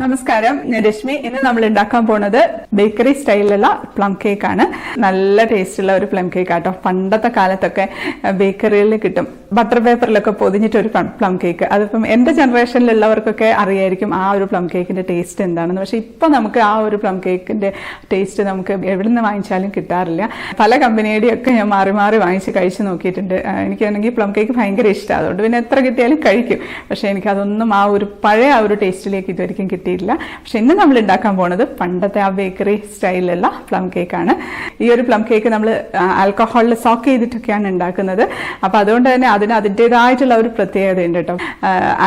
നമസ്കാരം, ഞാൻ രശ്മി. ഇന്ന് നമ്മൾ ഉണ്ടാക്കാൻ പോണത് ബേക്കറി സ്റ്റൈലിലുള്ള പ്ലം കേക്ക് ആണ്. നല്ല ടേസ്റ്റുള്ള ഒരു പ്ലം കേക്ക് ആട്ടോ. പണ്ടത്തെ കാലത്തൊക്കെ ബേക്കറികളിൽ കിട്ടും, ബട്ടർ പേപ്പറിലൊക്കെ പൊതിഞ്ഞിട്ട് ഒരു പ്ലം കേക്ക്. അതിപ്പം എന്റെ ജനറേഷനിലുള്ളവർക്കൊക്കെ അറിയായിരിക്കും ആ ഒരു പ്ലം കേക്കിന്റെ ടേസ്റ്റ് എന്താണെന്ന്. പക്ഷെ ഇപ്പൊ നമുക്ക് ആ ഒരു പ്ലം കേക്കിന്റെ ടേസ്റ്റ് നമുക്ക് എവിടെ നിന്ന് വാങ്ങിച്ചാലും കിട്ടാറില്ല. പല കമ്പനിയുടെയൊക്കെ ഞാൻ മാറി മാറി വാങ്ങിച്ച് കഴിച്ചു നോക്കിയിട്ടുണ്ട്. എനിക്കാണെങ്കിൽ പ്ലം കേക്ക് ഭയങ്കര ഇഷ്ടമാണ്, അതുകൊണ്ട് പിന്നെ എത്ര കിട്ടിയാലും കഴിക്കും. പക്ഷെ എനിക്കതൊന്നും ആ ഒരു പഴയ ആ ഒരു ടേസ്റ്റിലേക്ക് ഇതുവരെയും കിട്ടിയിട്ടില്ല. പക്ഷെ ഇന്ന് നമ്മൾ ഉണ്ടാക്കാൻ പോണത് പണ്ടത്തെ ആ ബേക്കറി സ്റ്റൈലിലുള്ള പ്ലം കേക്കാണ്. ഈ ഒരു പ്ലം കേക്ക് നമ്മൾ ആൽക്കഹോളിൽ സോക്ക് ചെയ്തിട്ടൊക്കെയാണ് ഉണ്ടാക്കുന്നത്. അപ്പൊ അതുകൊണ്ട് തന്നെ അതിന് അതിൻ്റെതായിട്ടുള്ള ഒരു പ്രത്യേകത ഉണ്ട് കേട്ടോ.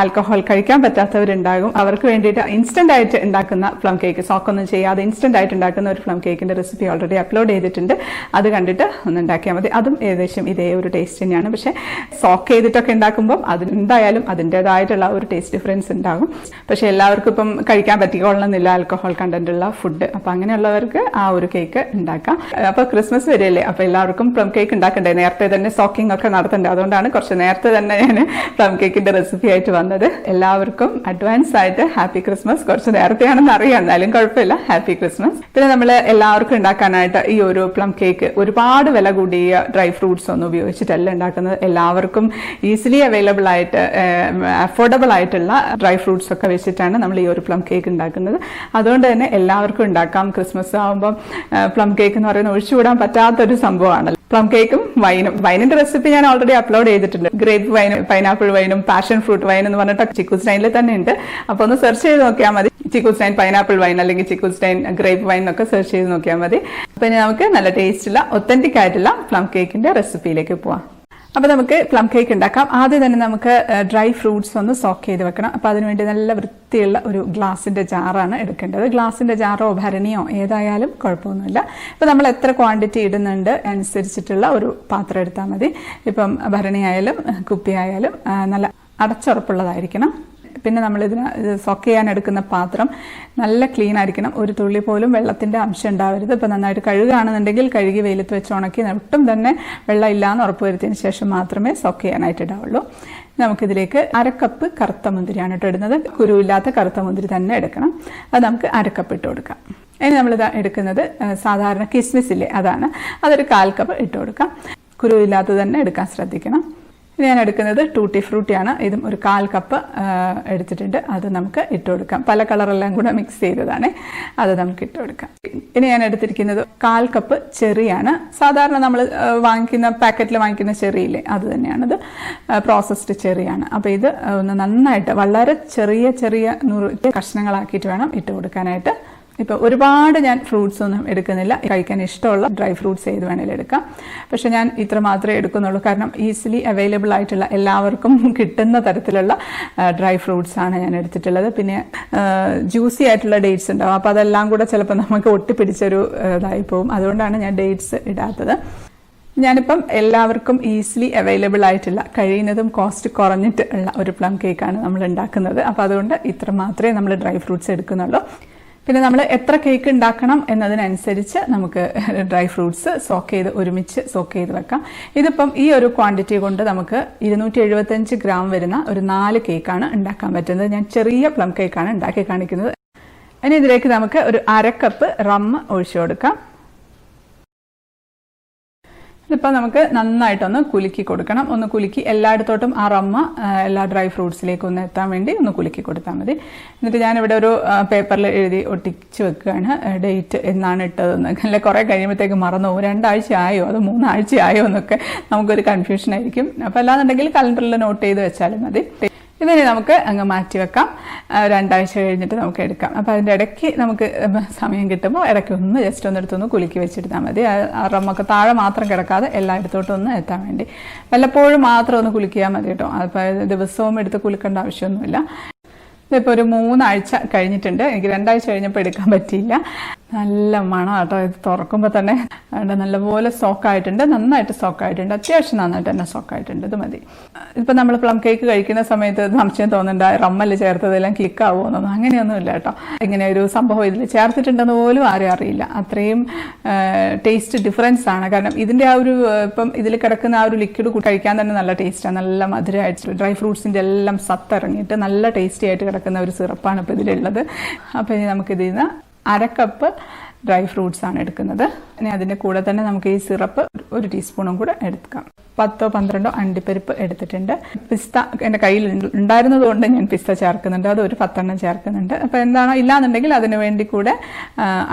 ആൽക്കഹോൾ കഴിക്കാൻ പറ്റാത്തവരുണ്ടാകും, അവർക്ക് വേണ്ടിയിട്ട് ഇൻസ്റ്റന്റ് ആയിട്ട് ഉണ്ടാക്കുന്ന പ്ലം കേക്ക്, സോക്കൊന്നും ചെയ്യാതെ ഇൻസ്റ്റന്റ് ആയിട്ട് ഉണ്ടാക്കുന്ന ഒരു പ്ലം കേക്കിന്റെ റെസിപ്പി ഓൾറെഡി അപ്ലോഡ് ചെയ്തിട്ടുണ്ട്. അത് കണ്ടിട്ട് ഒന്ന് ഉണ്ടാക്കിയാൽ മതി. അതും ഏകദേശം ഇതേ ഒരു ടേസ്റ്റ് തന്നെയാണ്. പക്ഷെ സോക്ക് ചെയ്തിട്ടൊക്കെ ഉണ്ടാക്കുമ്പോൾ എന്തായാലും അതിൻ്റെതായിട്ടുള്ള ഒരു ടേസ്റ്റ് ഡിഫറൻസ് ഉണ്ടാകും. പക്ഷെ എല്ലാവർക്കും ഇപ്പം കഴിക്കാൻ പറ്റിക്കൊള്ളണമെന്നില്ല ആൽക്കഹോൾ കണ്ടന്റ് ഉള്ള ഫുഡ്. അപ്പൊ അങ്ങനെയുള്ളവർക്ക് ആ ഒരു കേക്ക് ഉണ്ടാക്കാം. അപ്പൊ ക്രിസ്മസ് വരികയല്ലേ, അപ്പൊ എല്ലാവർക്കും പ്ലം കേക്ക് ഉണ്ടാക്കണ്ടേ, നേരത്തെ തന്നെ സോക്കിംഗ് ഒക്കെ നടത്തണ്ടേ. അതുകൊണ്ടാണ് കുറച്ച് നേരത്തെ തന്നെ ഞാൻ പ്ലം കേക്കിന്റെ റെസിപ്പി ആയിട്ട് വന്നത്. എല്ലാവർക്കും അഡ്വാൻസ് ആയിട്ട് ഹാപ്പി ക്രിസ്മസ്. കുറച്ച് നേരത്തെയാണെന്ന് അറിയാം, എന്നാലും കുഴപ്പമില്ല, ഹാപ്പി ക്രിസ്മസ്. പിന്നെ നമ്മൾ എല്ലാവർക്കും ഉണ്ടാക്കാനായിട്ട് ഈ ഒരു പ്ലം കേക്ക് ഒരുപാട് വില കൂടിയ ഡ്രൈ ഫ്രൂട്ട്സ് ഒന്നും ഉപയോഗിച്ചിട്ടല്ല ഉണ്ടാക്കുന്നത്. എല്ലാവർക്കും ഈസിലി അവൈലബിൾ ആയിട്ട് അഫോർഡബിൾ ആയിട്ടുള്ള ഡ്രൈ ഫ്രൂട്ട്സ് ഒക്കെ വെച്ചിട്ടാണ് നമ്മൾ ഈ ഒരു പ്ലം കേക്ക് ഉണ്ടാക്കുന്നത്. അതുകൊണ്ട് തന്നെ എല്ലാവർക്കും ഉണ്ടാക്കാം. ക്രിസ്മസ് ആകുമ്പോൾ പ്ലം കേക്ക് എന്ന് പറയുന്നത് ഒഴിച്ചുകൂടാൻ പറ്റാത്തൊരു സംഭവമാണ്. പ്ലം കേക്കും വൈനിന്റെ റെസിപ്പി ഞാൻ ഓൾറെഡി അപ്ലോഡ് ചെയ്തിട്ടുണ്ട്. ഗ്രേപ്പ് വൈനും പൈനാപ്പിൾ വൈനും പാഷൻ ഫ്രൂട്ട് വൈൻ എന്ന് പറഞ്ഞിട്ട് ചിക്കൂസ് ഡൈനിൽ തന്നെ ഉണ്ട്. അപ്പൊ ഒന്ന് സെർച്ച് ചെയ്ത് നോക്കിയാൽ മതി. ചിക്കൂസ് ഡൈൻ പൈനാപ്പിൾ വൈൻ അല്ലെങ്കിൽ ചിക്കൂസ് ഡൈൻ ഗ്രേപ്പ് വൈൻ എന്നൊക്കെ സെർച്ച് ചെയ്ത് നോക്കിയാൽ മതി. അപ്പൊ ഇനി നമുക്ക് നല്ല ടേസ്റ്റുള്ള ഒത്തന്റിക് ആയിട്ടുള്ള പ്ലം കേക്കിന്റെ റെസിപ്പിയിലേക്ക് പോവാം. അപ്പൊ നമുക്ക് പ്ലം കേക്ക് ഉണ്ടാക്കാം. ആദ്യം തന്നെ നമുക്ക് ഡ്രൈ ഫ്രൂട്ട്സ് ഒന്ന് സോക്ക് ചെയ്ത് വെക്കണം. അപ്പൊ അതിനുവേണ്ടി നല്ല വൃത്തിയുള്ള ഒരു ഗ്ലാസിന്റെ ജാറാണ് എടുക്കേണ്ടത്. ഗ്ലാസിന്റെ ജാറോ ഭരണിയോ ഏതായാലും കുഴപ്പമൊന്നുമില്ല. ഇപ്പൊ നമ്മൾ എത്ര ക്വാണ്ടിറ്റി ഇടുന്നുണ്ട് അനുസരിച്ചിട്ടുള്ള ഒരു പാത്രം എടുത്താൽ മതി. ഇപ്പം ഭരണി ആയാലും കുപ്പി ആയാലും നല്ല അടച്ചുറപ്പുള്ളതായിരിക്കണം. പിന്നെ നമ്മളിതിന് സോക്ക് ചെയ്യാൻ എടുക്കുന്ന പാത്രം നല്ല ക്ലീൻ ആയിരിക്കണം. ഒരു തുള്ളി പോലും വെള്ളത്തിന്റെ അംശം ഉണ്ടാവരുത്. ഇപ്പം നന്നായിട്ട് കഴുകുകയാണെന്നുണ്ടെങ്കിൽ കഴുകി വെയിലത്ത് വെച്ച് ഉണക്കി ഒട്ടും തന്നെ വെള്ളം ഇല്ലാന്ന് ഉറപ്പുവരുത്തിയതിന് ശേഷം മാത്രമേ സോക്ക് ചെയ്യാനായിട്ട് ഇടാവുള്ളൂ. നമുക്കിതിലേക്ക് 1/2 കപ്പ് കറുത്ത മുന്തിരിയാണ് ഇട്ട് ഇടുന്നത്. കുരുവില്ലാത്ത കറുത്ത മുന്തിരി തന്നെ എടുക്കണം. അത് നമുക്ക് 1/2 കപ്പ് ഇട്ട് കൊടുക്കാം. ഇനി നമ്മളിത് എടുക്കുന്നത് സാധാരണ കിസ്മിസ് ഇല്ലേ, അതാണ്. അതൊരു 1/4 കപ്പ് ഇട്ട് കൊടുക്കാം. കുരുവില്ലാത്തത് തന്നെ എടുക്കാൻ ശ്രദ്ധിക്കണം. ഇനി ഞാൻ എടുക്കുന്നത് ടൂട്ടി ഫ്രൂട്ടിയാണ്. ഇതും ഒരു 1/4 കപ്പ് എടുത്തിട്ടുണ്ട്. അത് നമുക്ക് ഇട്ട് കൊടുക്കാം. പല കളറെല്ലാം കൂടെ മിക്സ് ചെയ്തതാണ്, അത് നമുക്ക് ഇട്ട് കൊടുക്കാം. ഇനി ഞാൻ എടുത്തിരിക്കുന്നത് 1/4 കപ്പ് ചെറിയാണ്. സാധാരണ നമ്മൾ വാങ്ങിക്കുന്ന പാക്കറ്റിൽ വാങ്ങിക്കുന്ന ചെറിയില്ലേ, അത് തന്നെയാണത്. പ്രോസസ്ഡ് ചെറിയാണ്. അപ്പോൾ ഇത് ഒന്ന് നന്നായിട്ട് വളരെ ചെറിയ കഷ്ണങ്ങളാക്കിയിട്ട് വേണം ഇട്ട് കൊടുക്കാനായിട്ട്. ഇപ്പൊ ഒരുപാട് ഞാൻ ഫ്രൂട്ട്സ് ഒന്നും എടുക്കുന്നില്ല. കഴിക്കാൻ ഇഷ്ടമുള്ള ഡ്രൈ ഫ്രൂട്ട്സ് ഏത് വേണേലും എടുക്കാം. പക്ഷെ ഞാൻ ഇത്ര മാത്രമേ എടുക്കുന്നുള്ളൂ, കാരണം ഈസിലി അവൈലബിൾ ആയിട്ടുള്ള എല്ലാവർക്കും കിട്ടുന്ന തരത്തിലുള്ള ഡ്രൈ ഫ്രൂട്ട്സ് ആണ് ഞാൻ എടുത്തിട്ടുള്ളത്. പിന്നെ ജ്യൂസി ആയിട്ടുള്ള ഡേറ്റ്സ് ഉണ്ടാവും. അപ്പോൾ അതെല്ലാം കൂടെ ചിലപ്പോൾ നമുക്ക് ഒട്ടിപ്പിടിച്ചൊരു ഇതായി പോകും. അതുകൊണ്ടാണ് ഞാൻ ഡേറ്റ്സ് ഇടാത്തത്. ഞാനിപ്പം എല്ലാവർക്കും ഈസിലി അവൈലബിൾ ആയിട്ടുള്ള കഴിയുന്നതും കോസ്റ്റ് കുറഞ്ഞിട്ട് ഉള്ള ഒരു പ്ലം കേക്കാണ് നമ്മൾ ഉണ്ടാക്കുന്നത്. അപ്പോൾ അതുകൊണ്ട് ഇത്ര മാത്രമേ നമ്മൾ ഡ്രൈ ഫ്രൂട്ട്സ് എടുക്കുന്നുള്ളൂ. പിന്നെ നമ്മൾ എത്ര കേക്ക് ഉണ്ടാക്കണം എന്നതിനനുസരിച്ച് നമുക്ക് ഡ്രൈ ഫ്രൂട്ട്സ് ഒരുമിച്ച് സോക്ക് ചെയ്ത് വെക്കാം. ഇതിപ്പം ഈ ഒരു ക്വാണ്ടിറ്റി കൊണ്ട് നമുക്ക് 275 ഗ്രാം വരുന്ന ഒരു 4 കേക്കാണ് ഉണ്ടാക്കാൻ പറ്റുന്നത്. ഞാൻ ചെറിയ പ്ലം കേക്കാണ് ഉണ്ടാക്കി കാണിക്കുന്നത്. ഇനി ഇതിലേക്ക് നമുക്ക് ഒരു 1/2 കപ്പ് റം ഒഴിച്ചു കൊടുക്കാം. ഇതിപ്പോൾ നമുക്ക് നന്നായിട്ടൊന്ന് കുലുക്കി കൊടുക്കണം. ഒന്ന് കുലുക്കി എല്ലായിടത്തോട്ടും ആ റമ്മ എല്ലാ ഡ്രൈ ഫ്രൂട്ട്സിലേക്ക് ഒന്ന് എത്താൻ വേണ്ടി ഒന്ന് കുലുക്കി കൊടുത്താൽ മതി. എന്നിട്ട് ഞാനിവിടെ ഒരു പേപ്പറിൽ എഴുതി ഒട്ടിച്ച് വെക്കുകയാണ് ഡേറ്റ് എന്നാണ് ഇട്ടതെന്ന്. അല്ലെ കുറേ കഴിയുമ്പോഴത്തേക്ക് മറന്നു പോകും. 2 ആഴ്ച ആയോ അതോ 3 ആഴ്ച ആയോ എന്നൊക്കെ നമുക്കൊരു കൺഫ്യൂഷൻ ആയിരിക്കും. അപ്പോൾ അല്ലാന്നുണ്ടെങ്കിൽ കലണ്ടറിൽ നോട്ട് ചെയ്ത് വെച്ചാലും മതി. ഇതിനെ നമുക്ക് അങ്ങ് മാറ്റി വെക്കാം. 2 ആഴ്ച കഴിഞ്ഞിട്ട് നമുക്ക് എടുക്കാം. അപ്പോൾ അതിൻ്റെ ഇടയ്ക്ക് നമുക്ക് സമയം കിട്ടുമ്പോൾ ഇടയ്ക്ക് ഒന്ന് ജസ്റ്റ് എടുത്തൊന്ന് കുലുക്കി വെച്ചെടുത്താൽ മതി. ആ റമ്മൊക്കെ താഴെ മാത്രം കിടക്കാതെ എല്ലായിടത്തോട്ടും ഒന്ന് എത്താൻ വേണ്ടി വല്ലപ്പോഴും മാത്രം ഒന്ന് കുലുക്കിയാൽ മതി കേട്ടോ. അപ്പോൾ ദിവസവും എടുത്ത് കുലുക്കേണ്ട ആവശ്യമൊന്നുമില്ല. ഇതിപ്പോൾ ഒരു 3 ആഴ്ച കഴിഞ്ഞിട്ടുണ്ട്. എനിക്ക് 2 ആഴ്ച കഴിഞ്ഞപ്പോൾ എടുക്കാൻ പറ്റിയില്ല. നല്ല മണം കേട്ടോ. ഇത് തുറക്കുമ്പോൾ തന്നെ നല്ലപോലെ സോക്കായിട്ടുണ്ട്, നന്നായിട്ട് സോക്കായിട്ടുണ്ട്, അത്യാവശ്യം നന്നായിട്ട് തന്നെ സോക്കായിട്ടുണ്ട്. ഇത് മതി. ഇപ്പം നമ്മൾ പ്ലം കേക്ക് കഴിക്കുന്ന സമയത്ത് സംശയം തോന്നുന്നുണ്ട് റമ്മല് ചേർത്തതെല്ലാം ക്ലിക്കാവുമെന്നൊന്നും. അങ്ങനെയൊന്നുമില്ല കേട്ടോ. ഇങ്ങനെ ഒരു സംഭവം ഇതിൽ ചേർത്തിട്ടുണ്ടെന്ന് പോലും ആരും അറിയില്ല. അത്രയും ടേസ്റ്റ് ഡിഫറൻസ് ആണ്. കാരണം ഇതിൻ്റെ ആ ഒരു ഇപ്പം ഇതിൽ കിടക്കുന്ന ആ ഒരു ലിക്വിഡ് കഴിക്കാൻ തന്നെ നല്ല ടേസ്റ്റാണ്. നല്ല മധുരമായിട്ട് ഡ്രൈ ഫ്രൂട്ട്സിൻ്റെ എല്ലാം സത്തിറങ്ങിയിട്ട് നല്ല ടേസ്റ്റി ആയിട്ട് കിടക്കുന്ന ഒരു സിറപ്പാണ് ഇപ്പോൾ ഇതിലുള്ളത്. അപ്പോൾ ഇനി നമുക്കിതിൽ നിന്ന് 1/2 കപ്പ് ഡ്രൈ ഫ്രൂട്ട്സ് ആണ് എടുക്കുന്നത്. ഇനി അതിൻ്റെ കൂടെ തന്നെ നമുക്ക് ഈ സിറപ്പ് 1 ടീസ്പൂണും കൂടെ എടുക്കാം. 10-12 അണ്ടിപ്പരിപ്പ് എടുത്തിട്ടുണ്ട്. പിസ്ത എൻ്റെ കയ്യിൽ ഉണ്ടായിരുന്നത് കൊണ്ട് ഞാൻ പിസ്ത ചേർക്കുന്നുണ്ട്. അത് ഒരു 10 എണ്ണം ചേർക്കുന്നുണ്ട്. അപ്പോൾ എന്താണ് ഇല്ലാന്നുണ്ടെങ്കിൽ അതിന് വേണ്ടി കൂടെ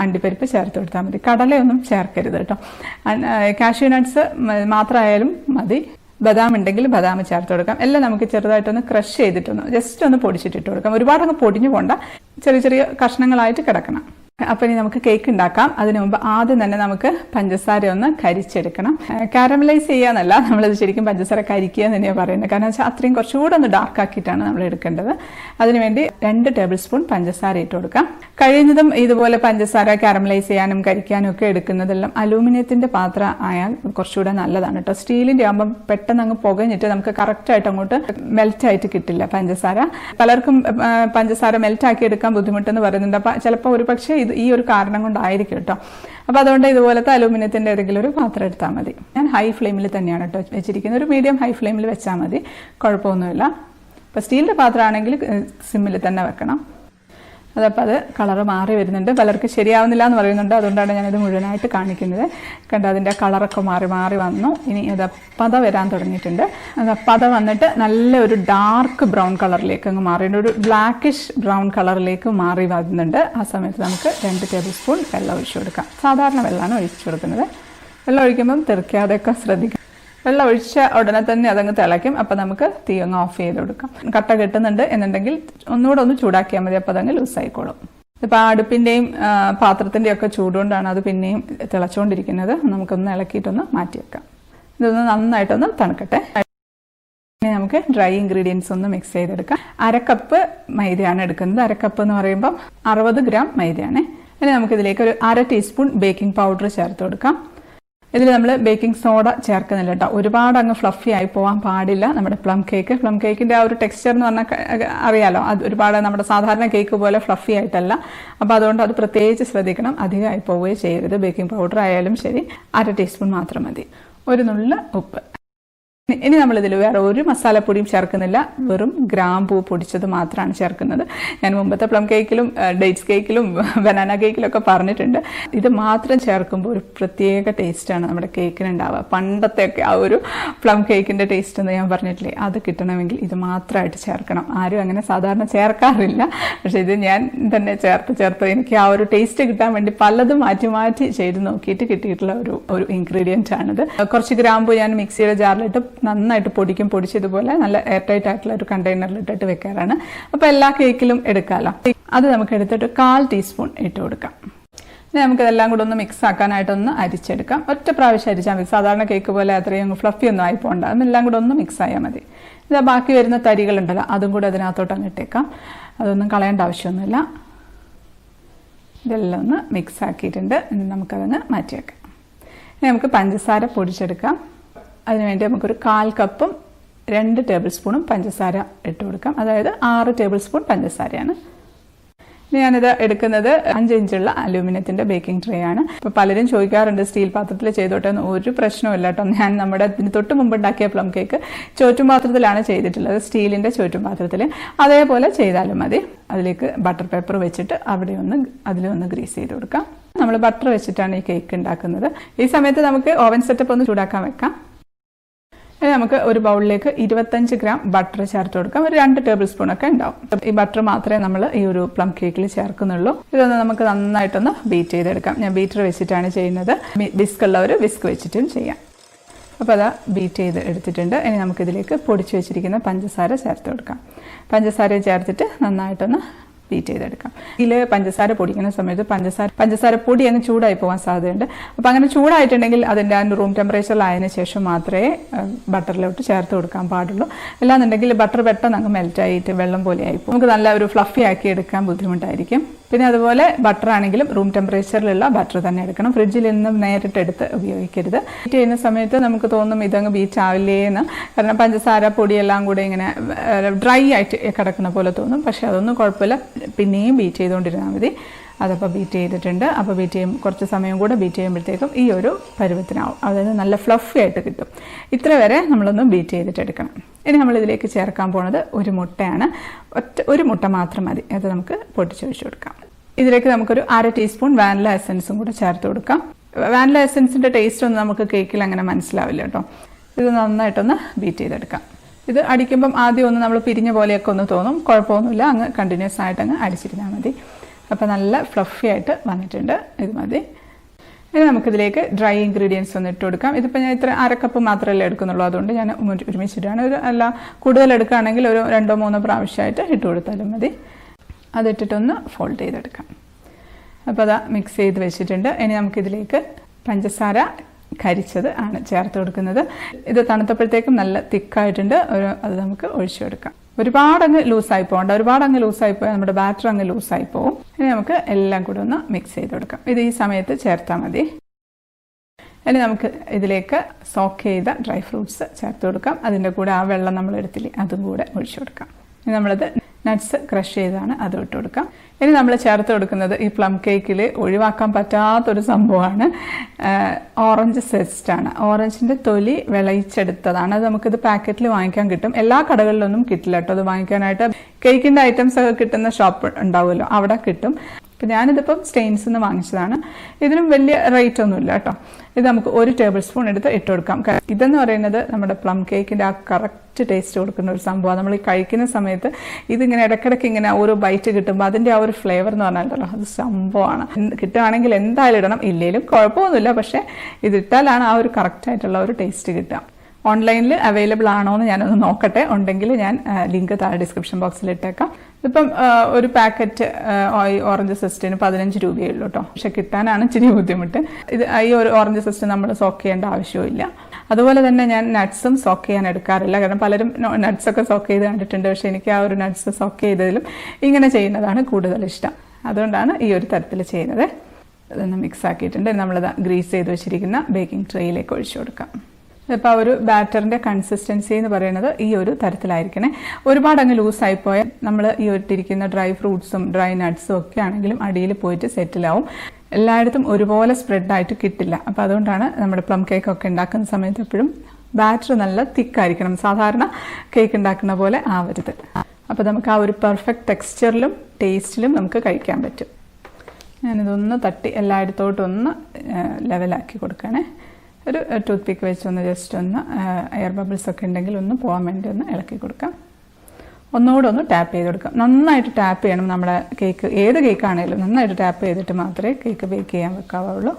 അണ്ടിപ്പരിപ്പ് ചേർത്ത് കൊടുത്താൽ മതി. കടലയൊന്നും ചേർക്കരുത് കേട്ടോ. കാഷ്യൂ നട്ട്സ് മാത്രമായാലും മതി. ബദാം ഉണ്ടെങ്കിൽ ബദാം ചേർത്ത് കൊടുക്കാം. എല്ലാം നമുക്ക് ചെറുതായിട്ടൊന്ന് ക്രഷ് ചെയ്തിട്ടൊന്ന് ജസ്റ്റ് ഒന്ന് പൊടിച്ചിട്ടിട്ട് കൊടുക്കാം. ഒരുപാടങ്ങ് പൊടിഞ്ഞു പോണ്ട, ചെറിയ ചെറിയ കഷ്ണങ്ങളായിട്ട് കിടക്കണം. അപ്പോൾ ഇനി നമുക്ക് കേക്ക് ഉണ്ടാക്കാം. അതിനു മുമ്പ് ആദ്യം തന്നെ നമുക്ക് പഞ്ചസാര ഒന്ന് കരിച്ചെടുക്കണം. കാരമലൈസ് ചെയ്യാന്നല്ല, നമ്മളിത് ശരിക്കും പഞ്ചസാര കരിക്കുക എന്ന് തന്നെയാണ് പറയുന്നത്. കാരണം വെച്ചാൽ അത്രയും കുറച്ചുകൂടെ ഒന്ന് ഡാർക്ക് ആക്കിയിട്ടാണ് നമ്മൾ എടുക്കേണ്ടത്. അതിനുവേണ്ടി 2 ടേബിൾ സ്പൂൺ പഞ്ചസാര ഇട്ട് കൊടുക്കാം. കഴിയുന്നതും ഇതുപോലെ പഞ്ചസാര കാരമലൈസ് ചെയ്യാനും കരിക്കാനും ഒക്കെ എടുക്കുന്നതെല്ലാം അലൂമിനിയത്തിൻ്റെ പാത്രം ആയാൽ കുറച്ചുകൂടെ നല്ലതാണ് കേട്ടോ. സ്റ്റീലിൻ്റെ ആകുമ്പം പെട്ടെന്ന് അങ്ങ് പുകഞ്ഞിട്ട് നമുക്ക് കറക്റ്റായിട്ട് അങ്ങോട്ട് മെൽറ്റായിട്ട് കിട്ടില്ല പഞ്ചസാര. പലർക്കും പഞ്ചസാര മെൽറ്റാക്കി എടുക്കാൻ ബുദ്ധിമുട്ടെന്ന് പറയുന്നുണ്ട്. അപ്പം ചിലപ്പോൾ ഒരു പക്ഷേ ഈ ഒരു കാരണം കൊണ്ടായിരിക്കും കേട്ടോ. അപ്പോൾ അതുകൊണ്ട് ഇതുപോലത്തെ അലൂമിനിയത്തിൻ്റെ ഏതെങ്കിലും ഒരു പാത്രം എടുത്താൽ മതി. ഞാൻ ഹൈ ഫ്ലെയിമിൽ തന്നെയാണ് കേട്ടോ വെച്ചിരിക്കുന്നത്. ഒരു മീഡിയം ഹൈ ഫ്ലെയിമിൽ വെച്ചാൽ മതി, കുഴപ്പമൊന്നുമില്ല. ഇപ്പോൾ സ്റ്റീലിൻ്റെ പാത്രമാണെങ്കിൽ സിമ്മിൽ തന്നെ വെക്കണം. അതപ്പോൾ അത് കളറ് മാറി വരുന്നുണ്ട്. പലർക്ക് ശരിയാവുന്നില്ല എന്ന് പറയുന്നുണ്ട്. അതുകൊണ്ടാണ് ഞാനിത് മുഴുവനായിട്ട് കാണിക്കുന്നത്. കണ്ടോ, അതിൻ്റെ കളറൊക്കെ മാറി മാറി വന്നു. ഇനി അത് പത വരാൻ തുടങ്ങിയിട്ടുണ്ട്. അത് പത വന്നിട്ട് നല്ല ഒരു ഡാർക്ക് ബ്രൗൺ കളറിലേക്ക് അങ്ങ് മാറിയിട്ടുണ്ട്. ഒരു ബ്ലാക്കിഷ് ബ്രൗൺ കളറിലേക്ക് മാറി വരുന്നുണ്ട്. ആ സമയത്ത് നമുക്ക് 2 ടേബിൾ സ്പൂൺ വെള്ളം ഒഴിച്ചു കൊടുക്കാം. സാധാരണ വെള്ളമാണ് ഒഴിച്ചു കൊടുക്കുന്നത്. വെള്ളം ഒഴിക്കുമ്പം തെറിക്കാതെയൊക്കെ ശ്രദ്ധിക്കാം. വെള്ളം ഒഴിച്ച ഉടനെ തന്നെ അതങ്ങ് തിളയ്ക്കും. അപ്പോൾ നമുക്ക് തീ അങ്ങ് ഓഫ് ചെയ്ത് കൊടുക്കാം. കട്ട കെട്ടുന്നുണ്ട് എന്നുണ്ടെങ്കിൽ ഒന്നുകൂടെ ഒന്ന് ചൂടാക്കിയാൽ മതി. അപ്പോൾ അതങ്ങ് ലൂസായിക്കോളും. ഇപ്പോൾ അടുപ്പിൻ്റെയും പാത്രത്തിൻ്റെയും ഒക്കെ ചൂടുകൊണ്ടാണ് അത് പിന്നെയും തിളച്ചുകൊണ്ടിരിക്കുന്നത്. നമുക്കൊന്ന് ഇളക്കിയിട്ടൊന്ന് മാറ്റി വെക്കാം. ഇതൊന്ന് നന്നായിട്ടൊന്ന് തണുക്കട്ടെ. ഇനി നമുക്ക് ഡ്രൈ ഇൻഗ്രീഡിയൻസ് ഒന്ന് മിക്സ് ചെയ്തെടുക്കാം. 1/2 കപ്പ് മൈദയാണ് എടുക്കുന്നത്. 1/2 കപ്പ് എന്ന് പറയുമ്പം 60 ഗ്രാം മൈദയാണ്. ഇനി നമുക്കിതിലേക്ക് ഒരു 1/2 ടീസ്പൂൺ ബേക്കിംഗ് പൗഡർ ചേർത്ത് കൊടുക്കാം. ഇതിൽ നമ്മൾ ബേക്കിംഗ് സോഡ ചേർക്കുന്നില്ല കേട്ടോ. ഒരുപാട് അങ്ങ് ഫ്ലഫി ആയി പോകാൻ പാടില്ല നമ്മുടെ പ്ലം കേക്കിൻ്റെ ആ ഒരു ടെക്സ്ചർ എന്ന് പറഞ്ഞാൽ അറിയാലോ, അത് ഒരുപാട് നമ്മുടെ സാധാരണ കേക്ക് പോലെ ഫ്ലഫി ആയിട്ടല്ല. അപ്പോൾ അതുകൊണ്ട് അത് പ്രത്യേകിച്ച് ശ്രദ്ധിക്കണം. അധികമായി പോവുകയും ചെയ്യരുത്. ബേക്കിംഗ് പൗഡർ ആയാലും ശരി 1/2 ടീസ്പൂൺ മാത്രം മതി. ഒരു നുള്ള ഉപ്പ്. ഇനി നമ്മളിതിൽ വേറെ ഒരു മസാലപ്പൊടിയും ചേർക്കുന്നില്ല. വെറും ഗ്രാമ്പൂ പൊടിച്ചത് മാത്രമാണ് ചേർക്കുന്നത്. ഞാൻ മുമ്പത്തെ പ്ലം കേക്കിലും ഡേറ്റ്സ് കേക്കിലും ബനാന കേക്കിലും ഒക്കെ പറഞ്ഞിട്ടുണ്ട്. ഇത് മാത്രം ചേർക്കുമ്പോൾ ഒരു പ്രത്യേക ടേസ്റ്റാണ് നമ്മുടെ കേക്കിന് ഉണ്ടാവുക. പണ്ടത്തെയൊക്കെ ആ ഒരു പ്ലം കേക്കിൻ്റെ ടേസ്റ്റ് എന്ന് ഞാൻ പറഞ്ഞിട്ടില്ലേ, അത് കിട്ടണമെങ്കിൽ ഇത് മാത്രമായിട്ട് ചേർക്കണം. ആരും അങ്ങനെ സാധാരണ ചേർക്കാറില്ല. പക്ഷേ ഇത് ഞാൻ തന്നെ ചേർത്ത് എനിക്ക് ആ ഒരു ടേസ്റ്റ് കിട്ടാൻ വേണ്ടി പലതും മാറ്റി മാറ്റി ചെയ്ത് നോക്കിയിട്ട് കിട്ടിയിട്ടുള്ള ഒരു ഇൻഗ്രീഡിയൻ്റ് ആണിത്. കുറച്ച് ഗ്രാമ്പൂ ഞാൻ മിക്സിയുടെ ജാറിലിട്ട് നന്നായിട്ട് പൊടിച്ചതുപോലെ നല്ല എയർ ടൈറ്റ് ആയിട്ടുള്ള ഒരു കണ്ടെയ്നറിൽ ഇട്ടിട്ട് വെക്കാറാണ്. അപ്പോൾ എല്ലാ കേക്കിലും എടുക്കാമല്ലോ. അത് നമുക്ക് എടുത്തിട്ട് 1/4 ടീസ്പൂൺ ഇട്ട് കൊടുക്കാം. ഇനി നമുക്കിതെല്ലാം കൂടെ ഒന്ന് മിക്സ് ആക്കാനായിട്ടൊന്ന് അരിച്ചെടുക്കാം. ഒറ്റ പ്രാവശ്യം അരിച്ചാൽ മതി. സാധാരണ കേക്ക് പോലെ അത്രയും ഫ്ലഫി ഒന്നും ആയി പോകണ്ട. അതെല്ലാം കൂടെ ഒന്ന് മിക്സ് ആയാൽ മതി. ഇത് ബാക്കി വരുന്ന തരികളുണ്ടല്ലോ, അതും കൂടെ അതിനകത്തോട്ട് അങ്ങ് ഇട്ടേക്കാം. അതൊന്നും കളയേണ്ട ആവശ്യമൊന്നുമില്ല. ഇതെല്ലാം ഒന്ന് മിക്സ് ആക്കിയിട്ടുണ്ട്. ഇനി നമുക്കതങ്ങ് മാറ്റി വെക്കാം. ഇനി നമുക്ക് പഞ്ചസാര പൊടിച്ചെടുക്കാം. അതിനുവേണ്ടി നമുക്കൊരു 1/4 കപ്പും 2 ടേബിൾ സ്പൂണും പഞ്ചസാര ഇട്ട് കൊടുക്കാം. അതായത് 6 ടേബിൾ സ്പൂൺ പഞ്ചസാരയാണ്. ഞാനിത് എടുക്കുന്നത് 5 ഇഞ്ചുള്ള അലൂമിനിയത്തിൻ്റെ ബേക്കിംഗ് ട്രേ ആണ്. ഇപ്പോൾ പലരും ചോദിക്കാറുണ്ട് സ്റ്റീൽ പാത്രത്തിൽ ചെയ്തോട്ടെ എന്ന്. ഒരു പ്രശ്നമില്ല കേട്ടോ. ഞാൻ നമ്മുടെ ഇതിന് തൊട്ട് മുമ്പ് ഉണ്ടാക്കിയ പ്ലം കേക്ക് ചോറ്റും പാത്രത്തിലാണ് ചെയ്തിട്ടുള്ളത്, സ്റ്റീലിൻ്റെ ചോറ്റും പാത്രത്തിൽ. അതേപോലെ ചെയ്താലും മതി. അതിലേക്ക് ബട്ടർ പേപ്പർ വെച്ചിട്ട് അതിലൊന്ന് ഗ്രീസ് ചെയ്ത് കൊടുക്കാം. നമ്മൾ ബട്ടർ വെച്ചിട്ടാണ് ഈ കേക്ക് ഉണ്ടാക്കുന്നത്. ഈ സമയത്ത് നമുക്ക് ഓവൻ സെറ്റപ്പ് ഒന്ന് ചൂടാക്കാൻ വെക്കാം. ഇനി നമുക്ക് ഒരു ബൗളിലേക്ക് 25 ഗ്രാം ബട്ടർ ചേർത്ത് കൊടുക്കാം. ഒരു 2 ടേബിൾ സ്പൂൺ ഒക്കെ ഉണ്ടാവും. ഈ ബട്ടർ മാത്രമേ നമ്മൾ ഈ ഒരു പ്ലം കേക്കിൽ ചേർക്കുന്നുള്ളൂ. ഇതൊന്ന് നമുക്ക് നന്നായിട്ടൊന്ന് ബീറ്റ് ചെയ്തെടുക്കാം. ഞാൻ ബീറ്റർ വെച്ചിട്ടാണ് ചെയ്യുന്നത്. വിസ്ക് ഉള്ളവർ വിസ്ക് വെച്ചിട്ടും ചെയ്യാം. അപ്പോൾ അത് ബീറ്റ് ചെയ്ത് എടുത്തിട്ടുണ്ട്. ഇനി നമുക്കിതിലേക്ക് പൊടിച്ച് വെച്ചിരിക്കുന്ന പഞ്ചസാര ചേർത്ത് കൊടുക്കാം. പഞ്ചസാര ചേർത്തിട്ട് നന്നായിട്ടൊന്ന് ബീറ്റ് ചെയ്തെടുക്കാം. ഇതിൽ പഞ്ചസാര പൊടിക്കുന്ന സമയത്ത് പഞ്ചസാര പൊടി അങ്ങ് ചൂടായി പോകാൻ സാധ്യതയുണ്ട്. അപ്പോൾ അങ്ങനെ ചൂടായിട്ടുണ്ടെങ്കിൽ അതിൻ്റെ റൂം ടെമ്പറേച്ചറിലായതിനു ശേഷം മാത്രമേ ബട്ടറിലോട്ട് ചേർത്ത് കൊടുക്കാൻ പാടുള്ളൂ. അല്ലാന്നുണ്ടെങ്കിൽ ബട്ടർ പെട്ടെന്ന് അങ്ങ് മെൽറ്റായിട്ട് വെള്ളം പോലെ ആയിപ്പോൾ നമുക്ക് നല്ല ഒരു ഫ്ലഫി ആക്കി എടുക്കാൻ ബുദ്ധിമുട്ടായിരിക്കും. പിന്നെ അതുപോലെ ബട്ടർ ആണെങ്കിലും റൂം ടെമ്പറേച്ചറിലുള്ള ബട്ടർ തന്നെ എടുക്കണം. ഫ്രിഡ്ജിൽ നിന്നും നേരിട്ട് എടുത്ത് ഉപയോഗിക്കരുത്. ബീറ്റ് ചെയ്യുന്ന സമയത്ത് നമുക്ക് തോന്നും ഇതങ്ങ് ബീറ്റ് ആവില്ലേ എന്ന്. കാരണം പഞ്ചസാര പൊടിയെല്ലാം കൂടെ ഇങ്ങനെ ഡ്രൈ ആയിട്ട് കിടക്കുന്ന പോലെ തോന്നും. പക്ഷേ അതൊന്നും കുഴപ്പമില്ല, പിന്നെയും ബീറ്റ് ചെയ്തുകൊണ്ടിരുന്നാൽ മതി. അതപ്പോൾ ബീറ്റ് ചെയ്തിട്ടുണ്ട്. അപ്പോൾ ബീറ്റ് ചെയ്യും കുറച്ച് സമയം കൂടെ ബീറ്റ് ചെയ്യുമ്പോഴത്തേക്കും ഈ ഒരു പരുവത്തിനാവും. അതായത് നല്ല ഫ്ലഫി ആയിട്ട് കിട്ടും. ഇത്ര വരെ നമ്മളൊന്ന് ബീറ്റ് ചെയ്തിട്ടെടുക്കണം. ഇനി നമ്മളിതിലേക്ക് ചേർക്കാൻ പോകുന്നത് ഒരു മുട്ടയാണ്. ഒരു മുട്ട മാത്രം മതി. അത് നമുക്ക് പൊട്ടിച്ചൊഴിച്ച് കൊടുക്കാം. ഇതിലേക്ക് നമുക്കൊരു 1/2 ടീസ്പൂൺ വാനില എസൻസും കൂടെ ചേർത്ത് കൊടുക്കാം. വാനില എസൻസിൻ്റെ ടേസ്റ്റ് ഒന്നും നമുക്ക് കേക്കിൽ അങ്ങനെ മനസ്സിലാവില്ല കേട്ടോ. ഇത് നന്നായിട്ടൊന്ന് ബീറ്റ് ചെയ്തെടുക്കാം. ഇത് അടിക്കുമ്പം ആദ്യം ഒന്ന് നമ്മൾ പിരിഞ്ഞ പോലെയൊക്കെ ഒന്ന് തോന്നും. കുഴപ്പമൊന്നുമില്ല, അങ്ങ് കണ്ടിന്യൂസ് ആയിട്ട് അങ്ങ് അടിച്ചിരുന്നാൽ മതി. അപ്പോൾ നല്ല ഫ്ലഫി ആയിട്ട് വന്നിട്ടുണ്ട്. ഇത് മതി. ഇനി നമുക്കിതിലേക്ക് ഡ്രൈ ഇൻഗ്രീഡിയൻസ് ഒന്ന് ഇട്ട് കൊടുക്കാം. ഇതിപ്പോൾ ഞാൻ ഇത്ര 1/2 കപ്പ് മാത്രമല്ലേ എടുക്കുന്നുള്ളൂ, അതുകൊണ്ട് ഞാൻ ഒരുമിച്ചിട്ടാണ്. അല്ല കൂടുതൽ എടുക്കുകയാണെങ്കിൽ ഒരു 2-3 പ്രാവശ്യമായിട്ട് ഇട്ട് കൊടുത്താലും മതി. അതിട്ടിട്ടൊന്ന് ഫോൾഡ് ചെയ്തെടുക്കാം. അപ്പോൾ അതാ മിക്സ് ചെയ്ത് വെച്ചിട്ടുണ്ട്. ഇനി നമുക്കിതിലേക്ക് പഞ്ചസാര കരിച്ചത് ആണ് ചേർത്ത് കൊടുക്കുന്നത്. ഇത് തണുത്തപ്പോഴത്തേക്കും നല്ല തിക്കായിട്ടുണ്ട്. അത് നമുക്ക് ഒഴിച്ചു കൊടുക്കാം. ഒരുപാടങ്ങ് ലൂസായി പോകണ്ട. ഒരുപാടങ്ങ് ലൂസായി പോയാൽ നമ്മുടെ ബാറ്റർ അങ്ങ് ലൂസായി പോകും. ഇനി നമുക്ക് എല്ലാം കൂടെ ഒന്ന് മിക്സ് ചെയ്ത് കൊടുക്കാം. ഇത് ഈ സമയത്ത് ചേർത്താൽ മതി. ഇനി നമുക്ക് ഇതിലേക്ക് സോക്ക് ചെയ്ത ഡ്രൈ ഫ്രൂട്ട്സ് ചേർത്ത് കൊടുക്കാം. അതിൻ്റെ കൂടെ ആ വെള്ളം നമ്മൾ എടുത്തില്ലേ അതും കൂടെ ഒഴിച്ചു കൊടുക്കാം. ഇനി നമ്മളത് നട്ട്സ് ക്രഷ് ചെയ്താണ് അത് ഇട്ട് കൊടുക്കാം. ഇനി നമ്മൾ ചേർത്ത് കൊടുക്കുന്നത് ഈ പ്ലം കേക്കിൽ ഒഴിവാക്കാൻ പറ്റാത്തൊരു സംഭവമാണ് ഓറഞ്ച് സെസ്റ്റ് ആണ്. ഓറഞ്ചിൻ്റെ തൊലി വിളയിച്ചെടുത്തതാണ്. അത് നമുക്കിത് പാക്കറ്റിൽ വാങ്ങിക്കാൻ കിട്ടും. എല്ലാ കടകളിലൊന്നും കിട്ടില്ല കേട്ടോ. അത് വാങ്ങിക്കാനായിട്ട് കേക്കിൻ്റെ ഐറ്റംസ് ഒക്കെ കിട്ടുന്ന ഷോപ്പ് ഉണ്ടാവുമല്ലോ, അവിടെ കിട്ടും. അപ്പം ഞാനിതിപ്പം സ്റ്റെയിൻസിൽ നിന്ന് വാങ്ങിച്ചതാണ്. ഇതിനും വലിയ റേറ്റ് ഒന്നുമില്ല കേട്ടോ. ഇത് നമുക്ക് 1 ടേബിൾ സ്പൂൺ എടുത്ത് ഇട്ട് കൊടുക്കാം. ഇതെന്ന് പറയുന്നത് നമ്മുടെ പ്ലം കേക്കിൻ്റെ ആ കറക്റ്റ് ടേസ്റ്റ് കൊടുക്കുന്ന ഒരു സംഭവമാണ്. നമ്മൾ ഈ കഴിക്കുന്ന സമയത്ത് ഇതിങ്ങനെ ഇടയ്ക്കിടയ്ക്ക് ഇങ്ങനെ ഓരോ ബൈറ്റ് കിട്ടുമ്പോൾ അതിൻ്റെ ആ ഒരു ഫ്ലേവർ എന്ന് പറഞ്ഞാലോ അത് സംഭവമാണ്. കിട്ടുകയാണെങ്കിൽ എന്തായാലും ഇടണം, ഇല്ലെങ്കിലും കുഴപ്പമൊന്നുമില്ല. പക്ഷേ ഇതിട്ടാലാണ് ആ ഒരു കറക്റ്റായിട്ടുള്ള ഒരു ടേസ്റ്റ് കിട്ടുക. ഓൺലൈനിൽ അവൈലബിൾ ആണോ എന്ന് ഞാനൊന്ന് നോക്കട്ടെ. ഉണ്ടെങ്കിൽ ഞാൻ ലിങ്ക് താഴെ ഡിസ്ക്രിപ്ഷൻ ബോക്സിൽ ഇട്ടേക്കാം. ഇപ്പം ഒരു പാക്കറ്റ് ഓറഞ്ച് സെസ്റ്റിന് 15 രൂപയേ ഉള്ളൂ കേട്ടോ. പക്ഷെ കിട്ടാനാണ് ഇച്ചിരി ബുദ്ധിമുട്ട്. ഇത് ഈ ഒരു ഓറഞ്ച് സെസ്റ്റ് നമ്മൾ സോക്ക് ചെയ്യേണ്ട ആവശ്യമില്ല. അതുപോലെ തന്നെ ഞാൻ നട്ട്സും സോക്ക് ചെയ്യാൻ എടുക്കാറില്ല. കാരണം പലരും നട്ട്സൊക്കെ സോക്ക് ചെയ്ത് കണ്ടിട്ടുണ്ട്. പക്ഷേ എനിക്ക് ആ ഒരു നട്ട്സ് സോക്ക് ചെയ്തതിലും ഇങ്ങനെ ചെയ്യുന്നതാണ് കൂടുതൽ ഇഷ്ടം. അതുകൊണ്ടാണ് ഈ ഒരു തരത്തിൽ ചെയ്യുന്നത്. ഇതൊന്ന് മിക്സ് ആക്കിയിട്ടുണ്ട്. നമ്മളത് ഗ്രീസ് ചെയ്ത് വെച്ചിരിക്കുന്ന ബേക്കിംഗ് ട്രേയിലേക്ക് ഒഴിച്ചു കൊടുക്കാം. ഇപ്പോൾ ആ ഒരു ബാറ്ററിൻ്റെ കൺസിസ്റ്റൻസി എന്ന് പറയുന്നത് ഈ ഒരു തരത്തിലായിരിക്കണേ. ഒരുപാട് അങ്ങ് ലൂസായിപ്പോയാൽ നമ്മൾ ഈ ഇട്ടിരിക്കുന്ന ഡ്രൈ ഫ്രൂട്ട്സും ഡ്രൈ നട്ട്സും ഒക്കെ ആണെങ്കിലും അടിയിൽ പോയിട്ട് സെറ്റിലാവും. എല്ലായിടത്തും ഒരുപോലെ സ്പ്രെഡായിട്ട് കിട്ടില്ല. അപ്പോൾ അതുകൊണ്ടാണ് നമ്മുടെ പ്ലം കേക്കൊക്കെ ഉണ്ടാക്കുന്ന സമയത്ത് എപ്പോഴും ബാറ്റർ നല്ല തിക്കായിരിക്കണം. സാധാരണ കേക്ക് ഉണ്ടാക്കുന്ന പോലെ ആവരുത്. അപ്പോൾ നമുക്ക് ആ ഒരു പെർഫെക്റ്റ് ടെക്സ്ചറിലും ടേസ്റ്റിലും നമുക്ക് കഴിക്കാൻ പറ്റും. ഞാനിതൊന്ന് തട്ടി എല്ലായിടത്തോട്ടൊന്ന് ലെവലാക്കി കൊടുക്കണേ. ഒരു ടൂത്ത് പിക്ക് വെച്ചൊന്ന് ജസ്റ്റ് ഒന്ന് എയർ ബബിൾസ് ഒക്കെ ഉണ്ടെങ്കിൽ ഒന്ന് പോകാൻ വേണ്ടി ഒന്ന് ഇളക്കി കൊടുക്കാം. ഒന്നുകൂടെ ഒന്ന് ടാപ്പ് ചെയ്ത് കൊടുക്കാം. നന്നായിട്ട് ടാപ്പ് ചെയ്യണം. നമ്മുടെ കേക്ക് ഏത് കേക്കാണെങ്കിലും നന്നായിട്ട് ടാപ്പ് ചെയ്തിട്ട് മാത്രമേ കേക്ക് ബേക്ക് ചെയ്യാൻ വെക്കാവുള്ളൂ.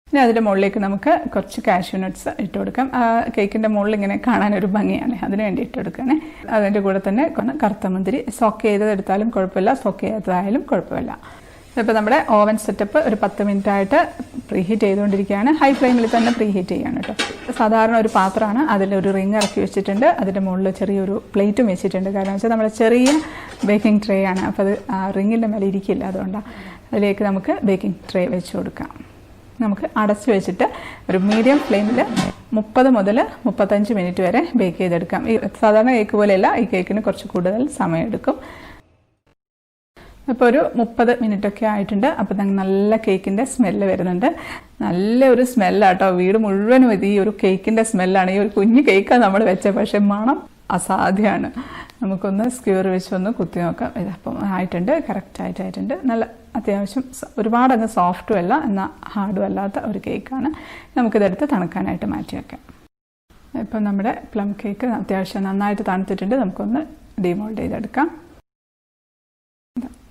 ഇനി അതിൻ്റെ മുകളിലേക്ക് നമുക്ക് കുറച്ച് കാഷ്യൂ നട്ട്സ് ഇട്ട് കൊടുക്കാം. കേക്കിൻ്റെ മുകളിൽ ഇങ്ങനെ കാണാനൊരു ഭംഗിയാണ്, അതിന് വേണ്ടി ഇട്ട് കൊടുക്കണേ. അതിൻ്റെ കൂടെ തന്നെ കറുത്ത മുന്തിരി സോക്ക് ചെയ്തെടുത്താലും കുഴപ്പമില്ല, സോക്ക് ചെയ്യാത്തതായാലും കുഴപ്പമില്ല. ഇപ്പോൾ നമ്മുടെ ഓവൻ സെറ്റപ്പ് ഒരു 10 മിനിറ്റ് ആയിട്ട് പ്രീഹീറ്റ് ചെയ്തുകൊണ്ടിരിക്കുകയാണ്. ഹൈ ഫ്ലെയിമിൽ തന്നെ പ്രീഹീറ്റ് ചെയ്യാണ് കേട്ടോ. സാധാരണ ഒരു പാത്രമാണ്, അതിലൊരു റിങ് ഇറക്കി വെച്ചിട്ടുണ്ട്. അതിൻ്റെ മുകളിൽ ചെറിയൊരു പ്ലേറ്റും വെച്ചിട്ടുണ്ട്. കാരണം വെച്ചാൽ നമ്മുടെ ചെറിയ ബേക്കിംഗ് ട്രേ ആണ്. അപ്പോൾ അത് റിങ്ങിൻ്റെ മേലെ ഇരിക്കില്ല. അതുകൊണ്ടാണ് അതിലേക്ക് നമുക്ക് ബേക്കിംഗ് ട്രേ വെച്ച് കൊടുക്കാം. നമുക്ക് അടച്ചു വെച്ചിട്ട് ഒരു മീഡിയം ഫ്ലെയിമിൽ 30 മുതൽ 35 മിനിറ്റ് വരെ ബേക്ക് ചെയ്തെടുക്കാം. ഈ സാധാരണ കേക്ക് പോലെയല്ല, ഈ കേക്കിന് കുറച്ച് കൂടുതൽ സമയമെടുക്കും. ഇപ്പോൾ ഒരു 30 മിനിറ്റൊക്കെ ആയിട്ടുണ്ട്. അപ്പോൾ നല്ല കേക്കിൻ്റെ സ്മെല്ല് വരുന്നുണ്ട്. നല്ലൊരു സ്മെല്ലാട്ടോ. വീട് മുഴുവനും ഈ ഒരു കേക്കിൻ്റെ സ്മെല്ലാണ്. ഈ ഒരു കുഞ്ഞു കേക്കാണ് നമ്മൾ വെച്ചത്, പക്ഷേ മണം അസാധ്യമാണ്. നമുക്കൊന്ന് സ്ക്യൂർ വെച്ചൊന്ന് കുത്തി നോക്കാം. ഇതപ്പം ആയിട്ടുണ്ട്, കറക്റ്റായിട്ടുണ്ട്. നല്ല അത്യാവശ്യം ഒരുപാടങ്ങ് സോഫ്റ്റും അല്ല എന്നാൽ ഹാർഡും അല്ലാത്ത ഒരു കേക്കാണ്. നമുക്കിതെടുത്ത് തണുക്കാനായിട്ട് മാറ്റി വയ്ക്കാം. ഇപ്പം നമ്മുടെ പ്ലം കേക്ക് അത്യാവശ്യം നന്നായിട്ട് തണുത്തിട്ടുണ്ട്. നമുക്കൊന്ന് ഡിമോൾഡ് ചെയ്തെടുക്കാം.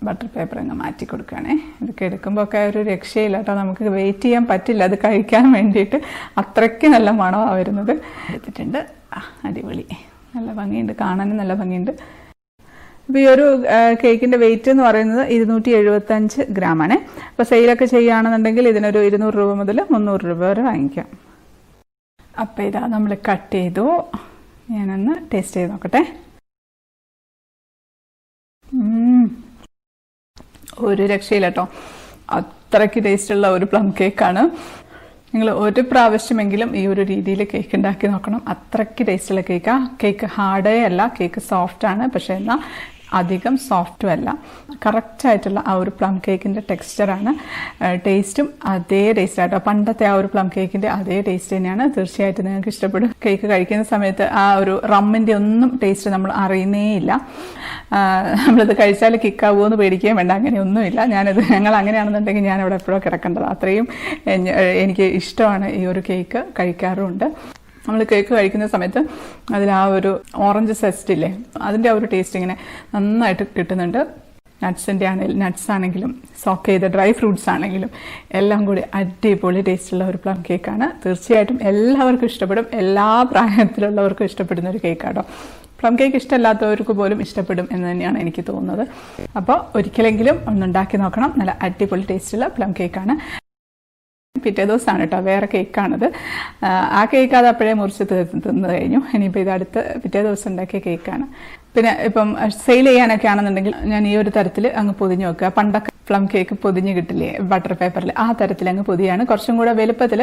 ബട്ടർ പേപ്പർ അങ്ങ് മാറ്റി കൊടുക്കുകയാണേ. ഇതൊക്കെ എടുക്കുമ്പോൾ ഒക്കെ ഒരു രക്ഷയില്ല കേട്ടോ. നമുക്ക് വെയിറ്റ് ചെയ്യാൻ പറ്റില്ല അത് കഴിക്കാൻ വേണ്ടിയിട്ട്. അത്രയ്ക്ക് നല്ല മണമാണ് വരുന്നത്. എടുത്തിട്ടുണ്ട്. അടിപൊളി, നല്ല ഭംഗിയുണ്ട്, കാണാനും നല്ല ഭംഗിയുണ്ട്. അപ്പോൾ ഈ ഒരു കേക്കിൻ്റെ വെയിറ്റ് എന്ന് പറയുന്നത് 275 ഗ്രാമാണ്. അപ്പോൾ സെയിലൊക്കെ ചെയ്യുകയാണെന്നുണ്ടെങ്കിൽ ഇതിനൊരു 200 രൂപ മുതൽ 300 രൂപ വരെ വാങ്ങിക്കാം. അപ്പോൾ ഇതാ നമ്മൾ കട്ട് ചെയ്തു. ഞാനൊന്ന് ടേസ്റ്റ് ചെയ്ത് നോക്കട്ടെ. ഒരു രക്ഷയില്ല കേട്ടോ, അത്രയ്ക്ക് ടേസ്റ്റുള്ള ഒരു പ്ലം കേക്കാണ്. നിങ്ങൾ ഒരു പ്രാവശ്യമെങ്കിലും ഈ ഒരു രീതിയിൽ കേക്ക് ഉണ്ടാക്കി നോക്കണം. അത്രയ്ക്ക് ടേസ്റ്റുള്ള കേക്കാണ്. കേക്ക് ഹാർഡേ അല്ല, കേക്ക് സോഫ്റ്റാണ്, പക്ഷേ എന്നാൽ അധികം സോഫ്റ്റും അല്ല. കറക്റ്റായിട്ടുള്ള ആ ഒരു പ്ലം കേക്കിൻ്റെ ടെക്സ്ചറാണ്. ടേസ്റ്റും അതേ ടേസ്റ്റായിട്ടോ, പണ്ടത്തെ ആ ഒരു പ്ലം കേക്കിൻ്റെ അതേ ടേസ്റ്റ് തന്നെയാണ്. തീർച്ചയായിട്ടും നിങ്ങൾക്ക് ഇഷ്ടപ്പെടും. കേക്ക് കഴിക്കുന്ന സമയത്ത് ആ ഒരു റമ്മിൻ്റെ ഒന്നും ടേസ്റ്റ് നമ്മൾ അറിയുന്നേ ഇല്ല. നമ്മളിത് കഴിച്ചാൽ കിക്കാവുമോ എന്ന് പേടിക്കുകയും വേണ്ട, അങ്ങനെയൊന്നുമില്ല. ഞങ്ങൾ അങ്ങനെയാണെന്നുണ്ടെങ്കിൽ ഞാനിവിടെ എപ്പോഴും കിടക്കേണ്ടത്. അത്രയും എനിക്ക് ഇഷ്ടമാണ് ഈ ഒരു കേക്ക്, കഴിക്കാറുമുണ്ട്. നമ്മൾ കേക്ക് കഴിക്കുന്ന സമയത്ത് അതിൽ ആ ഒരു ഓറഞ്ച് സെസ്റ്റ് ഇല്ലേ, അതിൻ്റെ ആ ഒരു ടേസ്റ്റ് ഇങ്ങനെ നന്നായിട്ട് കിട്ടുന്നുണ്ട്. നട്ട്സ് ആണെങ്കിലും സോക്ക് ചെയ്ത ഡ്രൈ ഫ്രൂട്ട്സ് ആണെങ്കിലും എല്ലാം കൂടി അടിപൊളി ടേസ്റ്റുള്ള ഒരു പ്ലം കേക്കാണ്. തീർച്ചയായിട്ടും എല്ലാവർക്കും ഇഷ്ടപ്പെടും, എല്ലാ പ്രായത്തിലുള്ളവർക്കും ഇഷ്ടപ്പെടുന്ന ഒരു കേക്കാട്ടോ. പ്ലം കേക്ക് ഇഷ്ടമല്ലാത്തവർക്ക് പോലും ഇഷ്ടപ്പെടും എന്ന് തന്നെയാണ് എനിക്ക് തോന്നുന്നത്. അപ്പോൾ ഒരിക്കലെങ്കിലും ഒന്നുണ്ടാക്കി നോക്കണം. നല്ല അടിപൊളി ടേസ്റ്റുള്ള പ്ലം കേക്കാണ്. പിറ്റേ ദിവസമാണ് കേട്ടോ, വേറെ കേക്കാണിത്. ആ കേക്ക് അത് അപ്പോഴേ മുറിച്ച് തിന്നു കഴിഞ്ഞു. ഇനിയിപ്പോൾ ഇത് അടുത്ത് പിറ്റേ ദിവസം ഉണ്ടാക്കിയ കേക്കാണ്. പിന്നെ ഇപ്പം സെയിൽ ചെയ്യാനൊക്കെ ആണെന്നുണ്ടെങ്കിൽ ഞാൻ ഈ ഒരു തരത്തിൽ അങ്ങ് പൊതിഞ്ഞ് വെക്കുക. പണ്ടൊക്കെ പ്ലം കേക്ക് പൊതിഞ്ഞ് കിട്ടില്ലേ ബട്ടർ പേപ്പറിൽ, ആ തരത്തിൽ അങ്ങ് പൊതിയാണ്. കുറച്ചും കൂടെ വലുപ്പത്തിൽ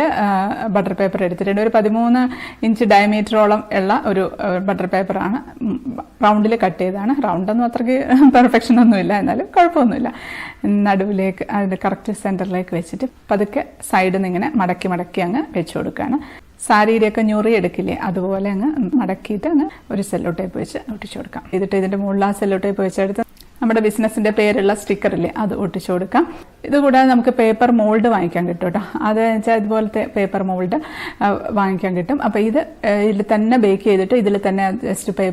ബട്ടർ പേപ്പർ എടുത്തിട്ടുണ്ട്. ഒരു 13 ഇഞ്ച് ഡയമീറ്ററോളം ഉള്ള ഒരു ബട്ടർ പേപ്പറാണ്. റൗണ്ടിൽ കട്ട് ചെയ്താണ്. റൗണ്ടൊന്നും അത്രയ്ക്ക് പെർഫെക്ഷൻ ഒന്നുമില്ല, എന്നാലും കുഴപ്പമൊന്നുമില്ല. നടുവിലേക്ക് അതിൻ്റെ കറക്റ്റ് സെൻറ്ററിലേക്ക് വെച്ചിട്ട് പതുക്കെ സൈഡിൽ നിന്ന് ഇങ്ങനെ മടക്കി അങ്ങ് വെച്ച് കൊടുക്കുകയാണ്. സാരിയുടെയൊക്കെ ഞുറി എടുക്കില്ലേ, അതുപോലെ അങ്ങ് മടക്കിയിട്ട് അങ്ങ് ഒരു സെല്ലോ ടേപ്പ് വെച്ച് ഒട്ടിച്ചു കൊടുക്കാം. ഇതിട്ട് ഇതിൻ്റെ മുകളിൽ ആ സെല്ലോ ടേപ്പ് വെച്ചെടുത്ത് നമ്മുടെ ബിസിനസ്സിൻ്റെ പേരുള്ള സ്റ്റിക്കറില്ലേ, അത് ഒട്ടിച്ചു കൊടുക്കാം. ഇതുകൂടാതെ നമുക്ക് പേപ്പർ മോൾഡ് വാങ്ങിക്കാൻ കിട്ടും കേട്ടോ. അത് വെച്ചാൽ ഇതുപോലത്തെ പേപ്പർ മോൾഡ് വാങ്ങിക്കാൻ കിട്ടും. അപ്പോൾ ഇതിൽ തന്നെ ബേക്ക് ചെയ്തിട്ട് ഇതിൽ തന്നെ ജസ്റ്റ്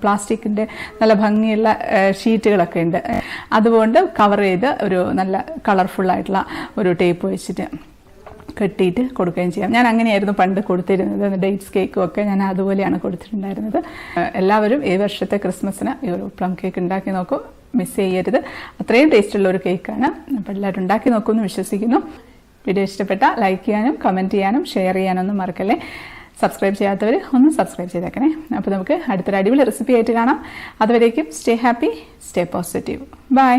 പ്ലാസ്റ്റിക്കിൻ്റെ നല്ല ഭംഗിയുള്ള ഷീറ്റുകളൊക്കെ ഉണ്ട്. അതുകൊണ്ട് കവർ ചെയ്ത് ഒരു നല്ല കളർഫുള്ളായിട്ടുള്ള ഒരു ടേപ്പ് വെച്ചിട്ട് കെട്ടിയിട്ട് കൊടുക്കുകയും ചെയ്യാം. ഞാൻ അങ്ങനെയായിരുന്നു പണ്ട് കൊടുത്തിരുന്നത്. ഡേറ്റ്സ് കേക്കും ഒക്കെ ഞാൻ അതുപോലെയാണ് കൊടുത്തിട്ടുണ്ടായിരുന്നത്. എല്ലാവരും ഈ വർഷത്തെ ക്രിസ്മസിന് ഈ ഒരു പ്ലം കേക്ക് ഉണ്ടാക്കി നോക്കൂ, മിസ് ചെയ്യരുത്. അത്രയും ടേസ്റ്റുള്ള ഒരു കേക്കാണ്. അപ്പോൾ എല്ലാവരും ഉണ്ടാക്കി നോക്കുമെന്ന് വിശ്വസിക്കുന്നു. വീഡിയോ ഇഷ്ടപ്പെട്ട ലൈക്ക് ചെയ്യാനും കമൻറ്റ് ചെയ്യാനും ഷെയർ ചെയ്യാനൊന്നും മറക്കല്ലേ. സബ്സ്ക്രൈബ് ചെയ്യാത്തവർ ഒന്ന് സബ്സ്ക്രൈബ് ചെയ്തേക്കണേ. അപ്പോൾ നമുക്ക് അടുത്തൊരു അടിപൊളി റെസിപ്പി ആയിട്ട് കാണാം. അതുവരേക്കും stay happy, stay positive. By.